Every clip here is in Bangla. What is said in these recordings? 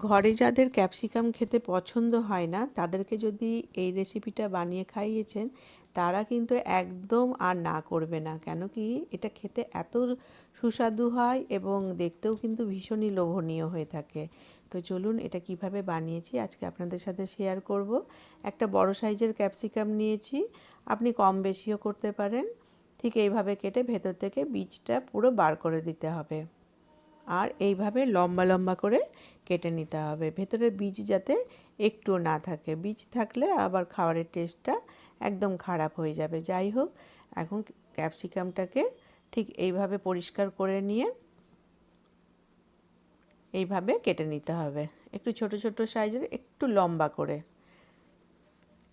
ঘরে যাদের ক্যাপসিকাম খেতে পছন্দ হয় না তাদেরকে যদি এই রেসিপিটা বানিয়ে খাইয়েছেন তারা কিন্তু একদম আর না করবে না। কেন কি এটা খেতে এত সুস্বাদু হয় এবং দেখতেও কিন্তু ভীষণই লোভনীয় হয়ে থাকে। তো চলুন এটা কিভাবে বানিয়েছি আজকে আপনাদের সাথে শেয়ার করব। একটা বড় সাইজের ক্যাপসিকাম নিয়েছি, আপনি কম বেশিও করতে পারেন। ঠিক এইভাবে কেটে ভেতর থেকে বীজটা পুরো বার করে দিতে হবে আর এইভাবে লম্বা লম্বা করে কেটে নিতে হবে, ভেতরের বীজ যাতে একটুও না থাকে। বীজ থাকলে আবার খাবারের টেস্টটা একদম খারাপ হয়ে যাবে। যাই হোক, এখন ক্যাপসিকামটাকে ঠিক এইভাবে পরিষ্কার করে নিয়ে এইভাবে কেটে নিতে হবে, একটু ছোট ছোট সাইজের, একটু লম্বা করে।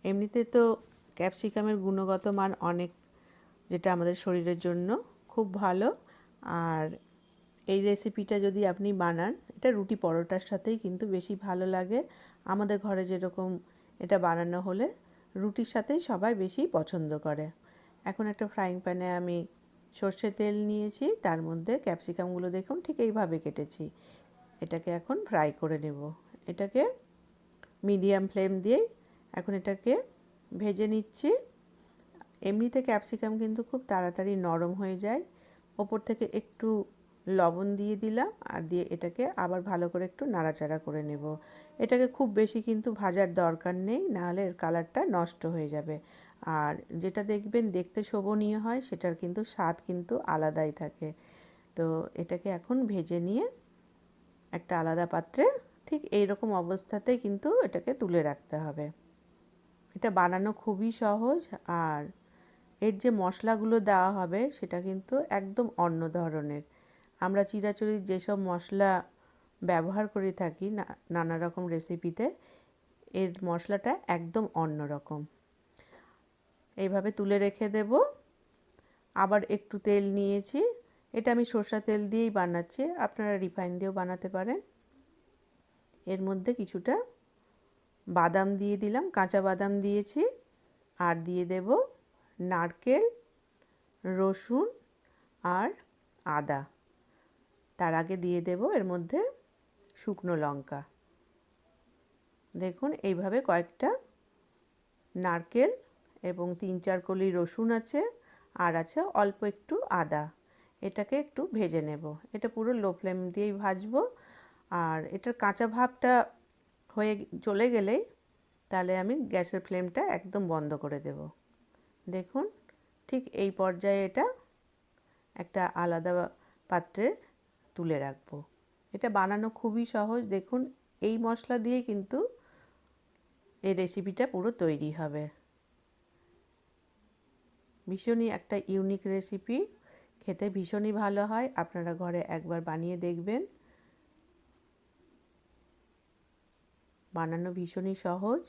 এমনিতে তো ক্যাপসিকামের গুণগত মান অনেক, যেটা আমাদের শরীরের জন্য খুব ভালো। আর এই রেসিপিটা যদি আপনি বানান, এটা রুটি পরোটার সাথেই কিন্তু বেশি ভালো লাগে। আমাদের ঘরে যেরকম এটা বানানো হলে রুটির সাথেই সবাই বেশি পছন্দ করে। এখন একটা ফ্রাইং প্যানে আমি সর্ষের তেল নিয়েছি, তার মধ্যে ক্যাপসিকামগুলো দেখুন ঠিক এইভাবে কেটেছি। এটাকে এখন ফ্রাই করে নেব। এটাকে মিডিয়াম ফ্লেম দিয়েই এখন এটাকে ভেজে নিচ্ছি। এমনিতে ক্যাপসিকাম কিন্তু খুব তাড়াতাড়ি নরম হয়ে যায়। ওপর থেকে একটু লবণ দিয়ে দিলাম আর দিয়ে এটাকে আবার ভালো করে একটু নাড়াচাড়া করে নেব। এটাকে খুব বেশি কিন্তু ভাজার দরকার নেই, নাহলে এর কালারটা নষ্ট হয়ে যাবে। আর যেটা দেখবেন দেখতে শোভনীয় হয় সেটার কিন্তু স্বাদ কিন্তু আলাদাই থাকে। তো এটাকে এখন ভেজে নিয়ে একটা আলাদা পাত্রে ঠিক এই রকম অবস্থাতেই কিন্তু এটাকে তুলে রাখতে হবে। এটা বানানো খুবই সহজ। আর এর যে মশলাগুলো দেওয়া হবে সেটা কিন্তু একদম অন্য ধরনের। আমরা চিরাচরিত যেসব মশলা ব্যবহার করে থাকি নানা রকম রেসিপিতে, এর মশলাটা একদম অন্য রকম। এইভাবে তুলে রেখে দেব। আবার একটু তেল নিয়েছি, এটা আমি সরষের তেল দিয়েই বানাচ্ছি, আপনারা রিফাইন দিয়েও বানাতে পারেন। এর মধ্যে কিছুটা বাদাম দিয়ে দিলাম, কাঁচা বাদাম দিয়েছি। আর দিয়ে দেব নারকেল, রসুন আর আদা। তার আগে দিয়ে দেব এর মধ্যে শুকনো লঙ্কা। দেখুন এইভাবে কয়েকটা নারকেল এবং 3-4 কলি রসুন আছে, আর আছে অল্প একটু আদা। এটাকে একটু ভেজে নেব। এটা পুরো লো ফ্লেম দিয়েই ভাজবো। আর এটার কাঁচা ভাবটা হয়ে চলে গেলেই তাহলে আমি গ্যাসের ফ্লেমটা একদম বন্ধ করে দেব। দেখুন ঠিক এই পর্যায়ে এটা একটা আলাদা পাত্রে তুলে রাখবো। এটা বানানো খুবই সহজ। দেখুন এই মশলা দিয়ে কিন্তু এই রেসিপিটা পুরো তৈরি হবে। ভীষণই একটা ইউনিক রেসিপি, খেতে ভীষণই ভালো হয়। আপনারা ঘরে একবার বানিয়ে দেখবেন। বানানো ভীষণই সহজ।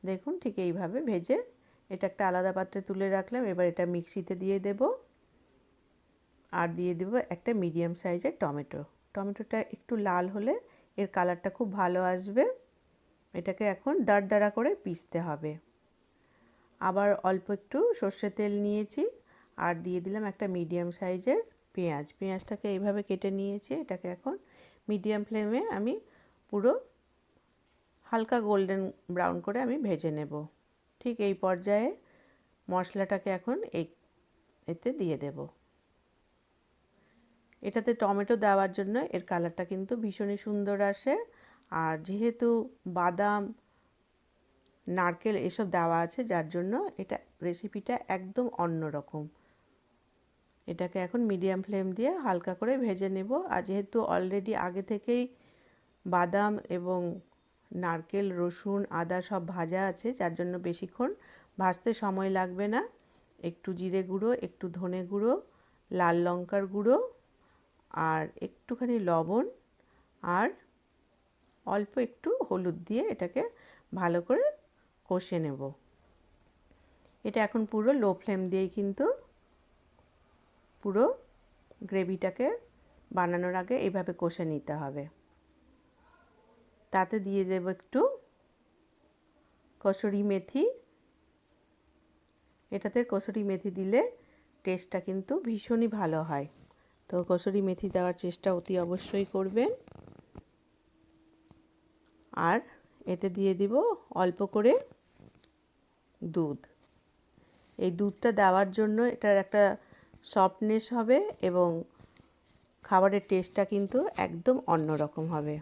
দেখুন ঠিক এইভাবে ভেজে এটা একটা আলাদা পাত্রে তুলে রাখলাম। এবার এটা মিক্সিতে দিয়ে দেব। আর দিয়ে দেব একটা মিডিয়াম সাইজের টমেটো। টমেটোটা একটু লাল হলে এর কালারটা খুব ভালো আসবে। এটাকে এখন দাঁড়দাড়া করে পিষতে হবে। আবার অল্প একটু সর্ষের তেল নিয়েছি আর দিয়ে দিলাম একটা মিডিয়াম সাইজের পেঁয়াজ। পেঁয়াজটাকে এইভাবে কেটে নিয়েছি। এটাকে এখন মিডিয়াম ফ্লেমে আমি পুরো হালকা গোল্ডেন ব্রাউন করে আমি ভেজে নেব। ঠিক এই পর্যায়ে মশলাটাকে এখন এতে দিয়ে দেব। এটাতে টমেটো দেওয়ার জন্য এর কালারটা কিন্তু ভীষণই সুন্দর আসে। আর যেহেতু বাদাম, নারকেল এসব দেওয়া আছে, যার জন্য এটা রেসিপিটা একদম অন্য রকম। এটাকে এখন মিডিয়াম ফ্লেম দিয়ে হালকা করে ভেজে নেব। আর যেহেতু অলরেডি আগে থেকেই বাদাম এবং নারকেল, রসুন, আদা সব ভাজা আছে, যার জন্য বেশিক্ষণ ভাজতে সময় লাগবে না। একটু জিরে গুঁড়ো, একটু ধনে গুঁড়ো, লাল লঙ্কার গুঁড়ো আর একটুখানি লবণ আর অল্প একটু হলুদ দিয়ে এটাকে ভালো করে কষে নেব। এটা এখন পুরো লো ফ্লেম দিয়েই কিন্তু পুরো গ্রেভিটাকে বানানোর আগে এইভাবে কষে নিতে হবে। তাতে দিয়ে দেব একটু কসুরি মেথি। এটাতে কসুরি মেথি দিলে টেস্টটা কিন্তু ভীষণই ভালো হয়। তো কসুরি মেথি দেওয়ার চেষ্টা অতি অবশ্যই করবেন। আর এতে দিয়ে দিব অল্প করে দুধ। এই দুধটা দেওয়ার জন্য এটার একটা সফটনেস হবে এবং খাবারের টেস্টটা কিন্তু একদম অন্যরকম হবে।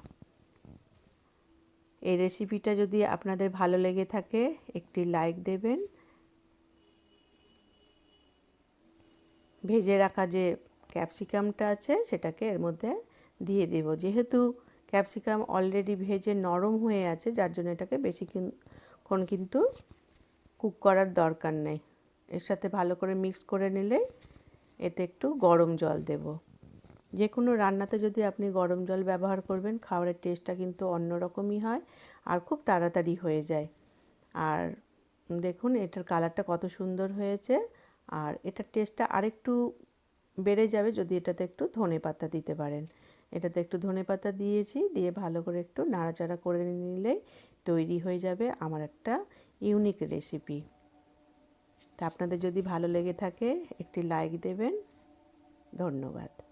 এই রেসিপিটা যদি আপনাদের ভালো লেগে থাকে একটি লাইক দেবেন। ভেজে রাখা যে ক্যাপসিকামটা আছে সেটাকে এর মধ্যে দিয়ে দেব। যেহেতু ক্যাপসিকাম অলরেডি ভেজে নরম হয়ে আছে, যার জন্য এটাকে বেশিক্ষণ কিন্তু কুক করার দরকার নেই। এর সাথে ভালো করে মিক্স করে নিলে এতে একটু গরম জল দেব। যে কোনো রান্নাতে যদি আপনি গরম জল ব্যবহার করবেন, খাবারের টেস্টটা কিন্তু অন্যরকমই হয় আর খুব তাড়াতাড়ি হয়ে যায়। আর দেখুন এটার কালারটা কত সুন্দর হয়েছে। আর এটার টেস্টটা আরেকটু বেড়ে যাবে যদি এটাতে একটু ধনেপাতা দিতে পারেন। এটাতে একটু ধনেপাতা দিয়েছি, দিয়ে ভালো করে একটু নাড়াচাড়া করে নিলেই তৈরি হয়ে যাবে আমার একটা ইউনিক রেসিপি। তা আপনাদের যদি ভালো লেগে থাকে একটি লাইক দেবেন। ধন্যবাদ।